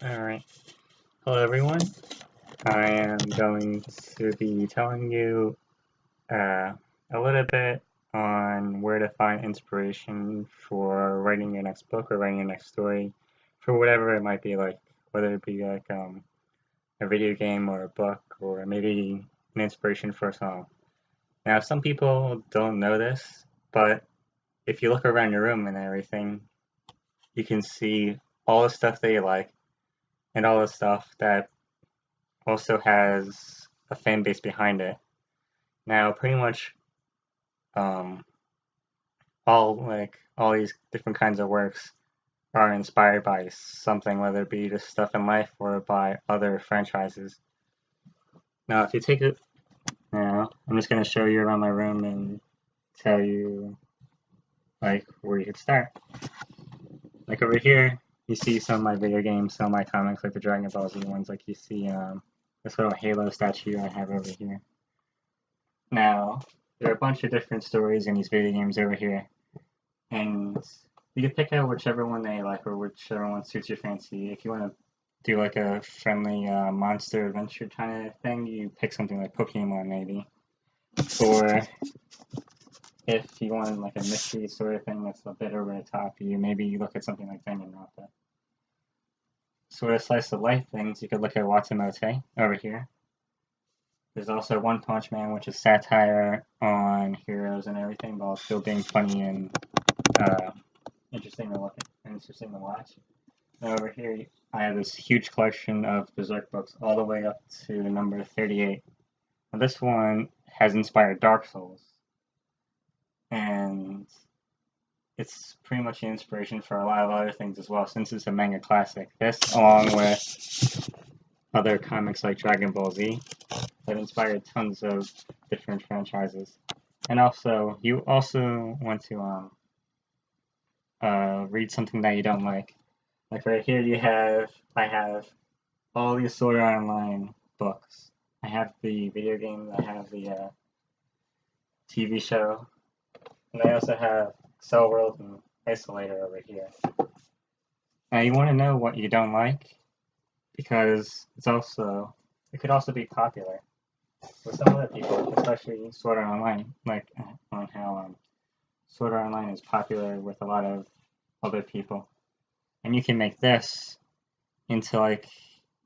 Alright, hello everyone. I am going to be telling you a little bit on where to find inspiration for writing your next book or writing your next story for whatever it might be like, whether it be like a video game or a book or maybe an inspiration for a song. Now, some people don't know this, but if you look around your room and everything, you can see all the stuff that you like and all the stuff that also has a fan base behind it. Now, pretty much um, all these different kinds of works are inspired by something, whether it be just stuff in life or by other franchises. Now, if you take it, I'm just going to show you around my room and tell you like where you could start. Like over here, you see some of my video games, some of my comics, like the Dragon Ball Z ones. Like you see this little Halo statue I have over here. Now, there are a bunch of different stories in these video games over here, and you can pick out whichever one they like or whichever one suits your fancy. If you want to do like a friendly monster adventure kind of thing, you pick something like Pokemon maybe. Or if you want like a mystery sort of thing that's a bit over the top, you look at something like Danganronpa. Sort of slice of life things, you could look at Watamote over here. There's also One Punch Man, which is satire on heroes and everything, while still being funny and interesting to look at and interesting to watch. And over here, I have this huge collection of Berserk books, all the way up to number 38. Now, this one has inspired Dark Souls, and it's pretty much an inspiration for a lot of other things as well, since it's a manga classic. This, along with other comics like Dragon Ball Z, have inspired tons of different franchises. And also, you also want to read something that you don't like. Like right here, I have all these Sword Art Online books. I have the video game, I have the TV show, and I also have Cell World and Isolator over here. Now you want to know what you don't like, because it could also be popular with some other people, especially Sword Art Online, like on how Sword Art Online is popular with a lot of other people. And you can make this into like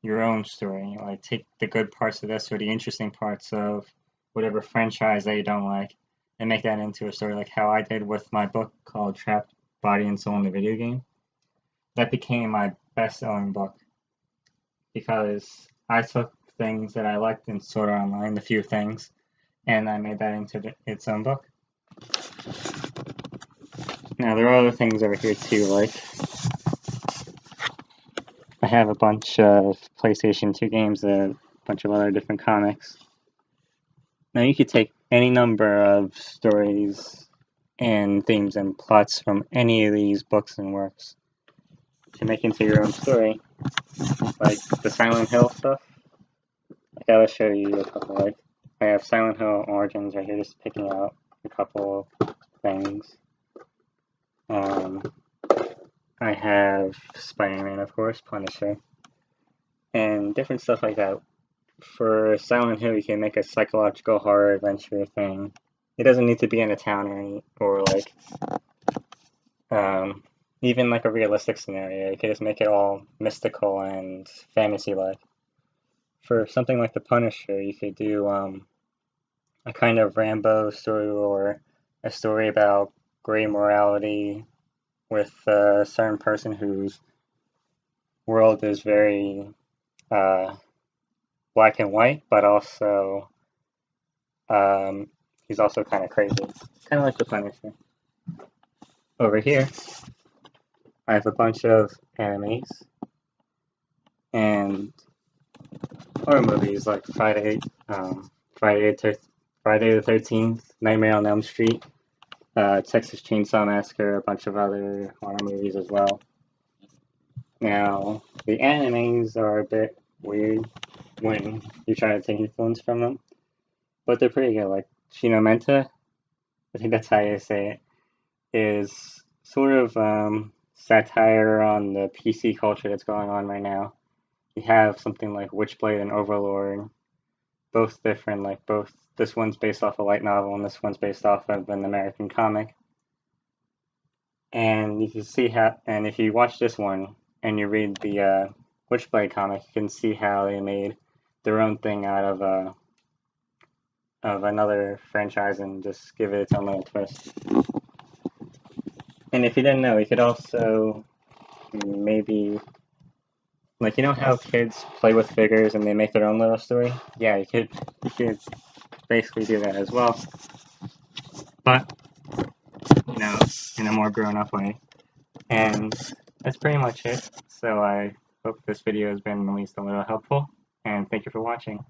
your own story. Like take the good parts of this or the interesting parts of whatever franchise that you don't like and make that into a story, like how I did with my book called Trapped Body and Soul in the Video Game. That became my best-selling book because I took things that I liked in Sword Art Online, the few things, and I made that into its own book. Now there are other things over here too, like I have a bunch of PlayStation 2 games and a bunch of other different comics. Now you could take any number of stories and themes and plots from any of these books and works to make into your own story. Like the Silent Hill stuff. Like I will show you a couple. Like I have Silent Hill Origins right here, just picking out a couple things. I have Spider-Man, of course, Punisher, and different stuff like that. For Silent Hill, you can make a psychological horror adventure thing. It doesn't need to be in a town or like even like a realistic scenario. You can just make it all mystical and fantasy-like. For something like The Punisher, you could do a kind of Rambo story or a story about gray morality with a certain person whose world is very black and white, but also he's also kind of crazy. Kind of like The Punisher. Over here, I have a bunch of animes and horror movies like Friday the 13th, Nightmare on Elm Street, Texas Chainsaw Massacre, a bunch of other horror movies as well. Now, the animes are a bit weird when you try to take influence from them, but they're pretty good. Like Shin Menta, I think that's how you say it, is sort of satire on the PC culture that's going on right now. you have something like Witchblade and Overlord, both different, like both, this one's based off a light novel and this one's based off of an American comic. And you can see how, and if you watch this one and you read the Witchblade comic, you can see how they made their own thing out of another franchise and just give it its own little twist. And if you didn't know, you could also maybe, like, you know how kids play with figures and they make their own little story? Yeah, you could basically do that as well, but, you know, in a more grown-up way. And that's pretty much it. So I hope this video has been at least a little helpful, and thank you for watching.